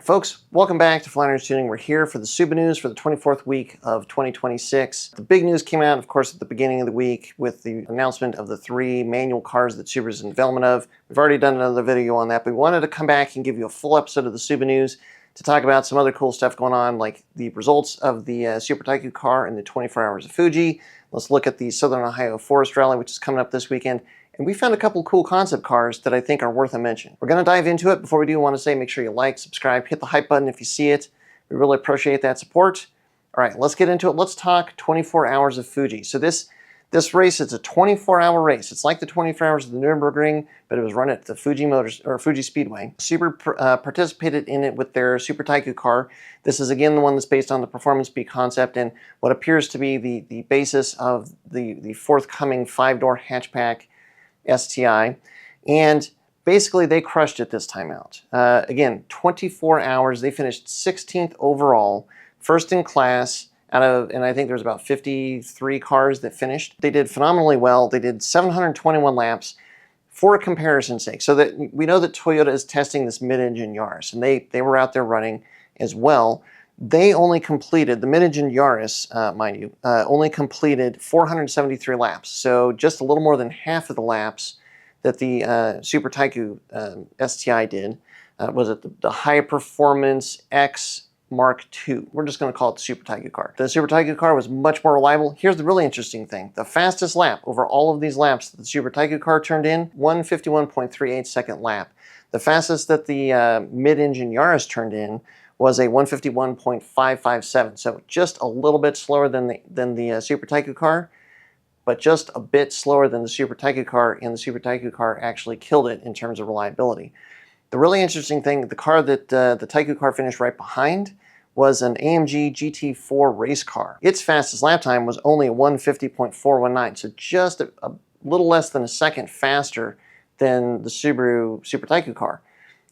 folks, welcome back to Flanders Tuning. We're here for the SubaNews for the 24th week of 2026. The big news came out, of course, at the beginning of the week with the announcement of the 3 manual cars that Subaru's in development of. We've already done another video on that, but we wanted to come back and give you a full episode of the SubaNews to talk about some other cool stuff going on, like the results of the Super Taikyu car in the 24 Hours of Fuji. Let's look at the Southern Ohio Forest Rally, which is coming up this weekend. And we found a couple cool concept cars that I think are worth a mention. We're going to dive into it. Before we do, I want to say make sure you like, subscribe, hit the hype button if you see it. We really appreciate that support. All right, let's get into it. Let's talk 24 Hours of Fuji. So this race, it's a 24-hour race. It's like the 24 Hours of the Nürburgring, but it was run at the Fuji Speedway. Subaru participated in it with their Super Taikyu car. This is again the one that's based on the Performance Speed concept and what appears to be the basis of the forthcoming 5-door hatchback STI, and basically they crushed it this time out. Again, 24 hours, they finished 16th overall, first in class out of, and I think there's about 53 cars that finished. They did phenomenally well. They did 721 laps for a comparison's sake. So that we know that Toyota is testing this mid-engine Yaris, and they were out there running as well. They only completed, the mid-engine Yaris, mind you, only completed 473 laps. So just a little more than half of the laps that the Super Taikyu STI did was at the High Performance X Mark II. We're just going to call it the Super Taikyu car. The Super Taikyu car was much more reliable. Here's the really interesting thing. The fastest lap over all of these laps that the Super Taikyu car turned in, 151.38 second lap. The fastest that the mid-engine Yaris turned in was a 151.557, so just a little bit slower than the Super Taikyu car, but just a bit slower than the Super Taikyu car, and the Super Taikyu car actually killed it in terms of reliability. The really interesting thing, the car that the Taikyu car finished right behind was an AMG GT4 race car. Its fastest lap time was only 150.419, so just a little less than a second faster than the Subaru Super Taikyu car.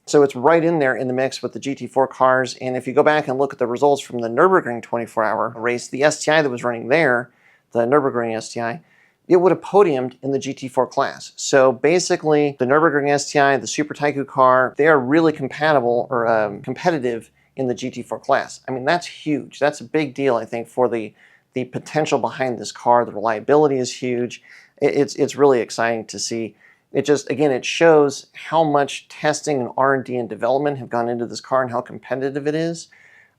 So it's right in there in the mix with the GT4 cars. And if you go back and look at the results from the Nürburgring 24-hour race, the STI that was running there, the Nürburgring STI, it would have podiumed in the GT4 class. So basically, the Nürburgring STI, the Super Taikyu car, they are really compatible or competitive in the GT4 class. I mean, that's huge. That's a big deal, I think, for the potential behind this car. The reliability is huge. It's really exciting to see. It just, again, it shows how much testing and R&D and development have gone into this car and how competitive it is.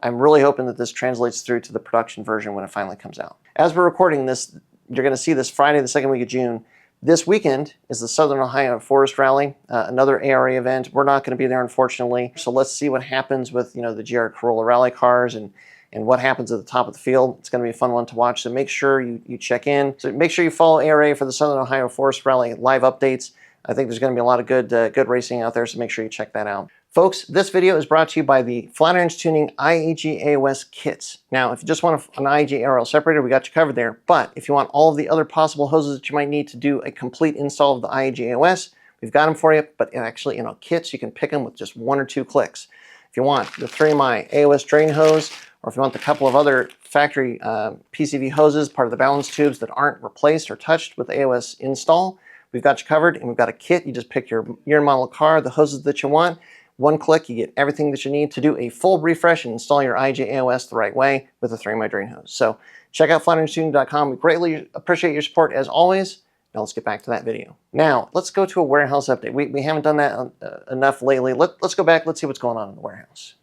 I'm really hoping that this translates through to the production version when it finally comes out. As we're recording this, you're going to see this Friday, the second week of June. This weekend is the Southern Ohio Forest Rally, another ARA event. We're not going to be there, unfortunately. So let's see what happens with, the GR Corolla rally cars and what happens at the top of the field. It's going to be a fun one to watch. So make sure you check in. So make sure you follow ARA for the Southern Ohio Forest Rally live updates. I think there's going to be a lot of good racing out there, so make sure you check that out. Folks, this video is brought to you by the Flanders Tuning IAG AOS kits. Now, if you just want an IAG ARL separator, we got you covered there. But if you want all of the other possible hoses that you might need to do a complete install of the IAG AOS, we've got them for you. But actually, in our kits, you can pick them with just 1 or 2 clicks. If you want the 3Mi AOS drain hose, or if you want the couple of other factory PCV hoses, part of the balance tubes that aren't replaced or touched with the AOS install, we've got you covered, and we've got a kit. You just pick your year and model car, the hoses that you want. 1 click, you get everything that you need to do a full refresh and install your IAG AOS the right way with a 3Mi drain hose. So check out FlandersTuning.com. We greatly appreciate your support as always. Now let's get back to that video. Now let's go to a warehouse update. We haven't done that enough lately. Let's go back. Let's see what's going on in the warehouse.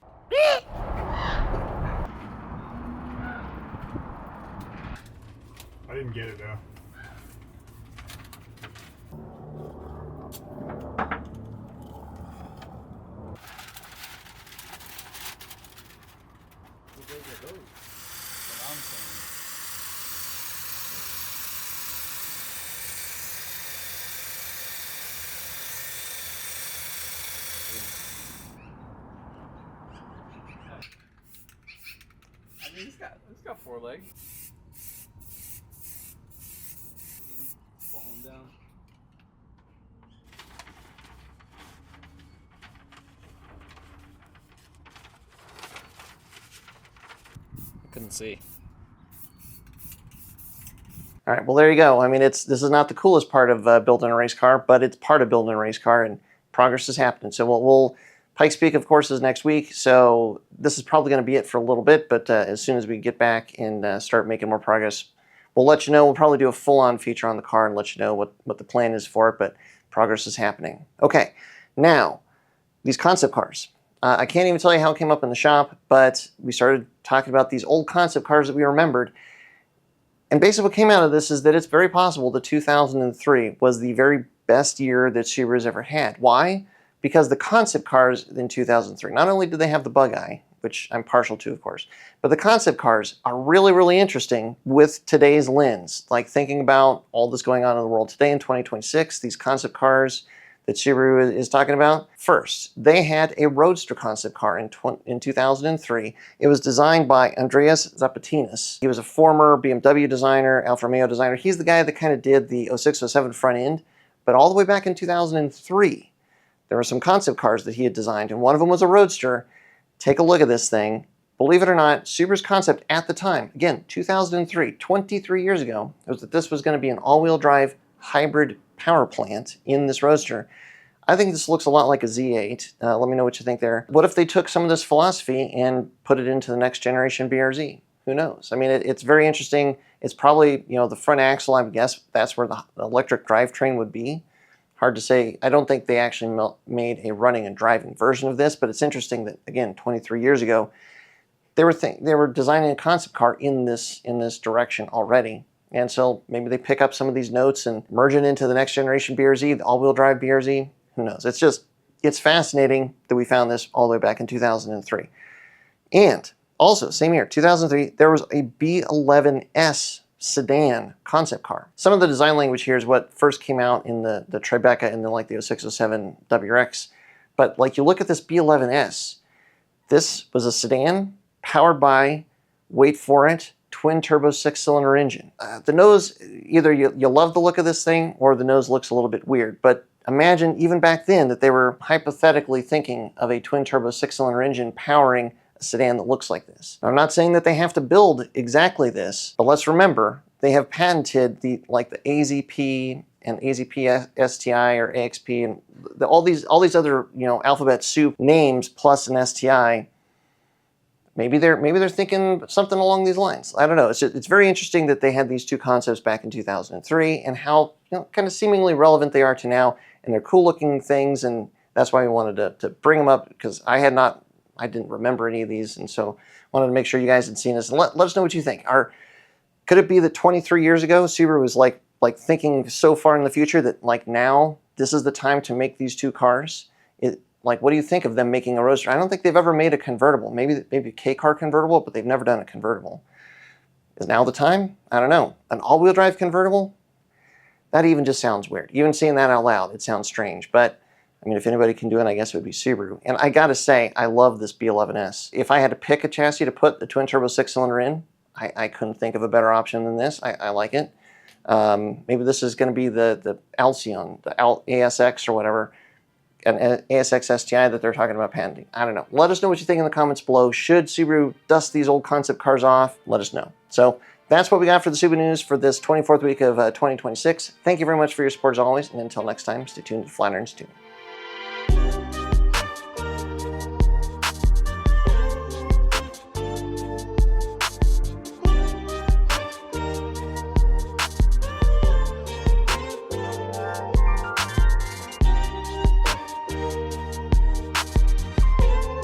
I didn't get it though. I mean, it's got 4 legs. Falling down. I couldn't see. All right, well, there you go. I mean, this is not the coolest part of building a race car, but it's part of building a race car, and progress is happening. So Pikes Peak, of course, is next week, so this is probably going to be it for a little bit, but as soon as we get back and start making more progress, we'll let you know. We'll probably do a full-on feature on the car and let you know what the plan is for it, but progress is happening. Okay, now, these concept cars. I can't even tell you how it came up in the shop, but we started talking about these old concept cars that we remembered. And basically what came out of this is that it's very possible that 2003 was the very best year that Subaru's ever had. Why? Because the concept cars in 2003, not only did they have the bug eye, which I'm partial to, of course, but the concept cars are really, really interesting with today's lens. Like thinking about all this going on in the world today in 2026, these concept cars that Subaru is talking about. First, they had a Roadster concept car in 2003. It was designed by Andreas Zapatinas. He was a former BMW designer, Alfa Romeo designer. He's the guy that kind of did the 06, 07 front end. But all the way back in 2003, there were some concept cars that he had designed, and one of them was a Roadster. Take a look at this thing. Believe it or not, Subaru's concept at the time, again, 2003, 23 years ago, was that this was going to be an all-wheel drive hybrid power plant in this Roadster. I think this looks a lot like a Z8. Let me know what you think there. What if they took some of this philosophy and put it into the next generation BRZ? Who knows? I mean, it's very interesting. It's probably, the front axle, I would guess that's where the electric drivetrain would be. Hard to say. I don't think they actually made a running and driving version of this, but it's interesting that, again, 23 years ago, they were designing a concept car in this direction already. And so maybe they pick up some of these notes and merge it into the next generation BRZ, the all-wheel drive BRZ. Who knows? It's fascinating that we found this all the way back in 2003. And also, same year, 2003, there was a B11S sedan concept car. Some of the design language here is what first came out in the Tribeca and then like the 06, 07 WRX. But like you look at this B11S, this was a sedan powered by, wait for it, twin-turbo 6-cylinder engine. The nose, either you love the look of this thing or the nose looks a little bit weird. But imagine even back then that they were hypothetically thinking of a twin-turbo 6-cylinder engine powering a sedan that looks like this. Now, I'm not saying that they have to build exactly this, but let's remember they have patented the AZP and AZP STI or AXP and all these other alphabet soup names plus an STI. Maybe they're thinking something along these lines. I don't know. It's very interesting that they had these two concepts back in 2003 and how kind of seemingly relevant they are to now. And they're cool looking things, and that's why we wanted to bring them up, because I didn't remember any of these, and so wanted to make sure you guys had seen this. And let us know what you think. Could it be that 23 years ago Subaru was like thinking so far in the future that like now this is the time to make these two cars? What do you think of them making a Roadster? I don't think they've ever made a convertible. Maybe a K-car convertible, but they've never done a convertible. Is now the time? I don't know. An all-wheel drive convertible? That even just sounds weird. Even saying that out loud, it sounds strange. But, I mean, if anybody can do it, I guess it would be Subaru. And I gotta say, I love this B11S. If I had to pick a chassis to put the twin-turbo 6-cylinder in, I couldn't think of a better option than this. I like it. Maybe this is going to be the Alcyon, the ASX or whatever, an ASX STI that they're talking about patenting. I don't know. Let us know what you think in the comments below. Should Subaru dust these old concept cars off? Let us know. So that's what we got for the SubaNews for this 24th week of 2026. Thank you very much for your support as always, and until next time, stay tuned to Flatirons Tuning.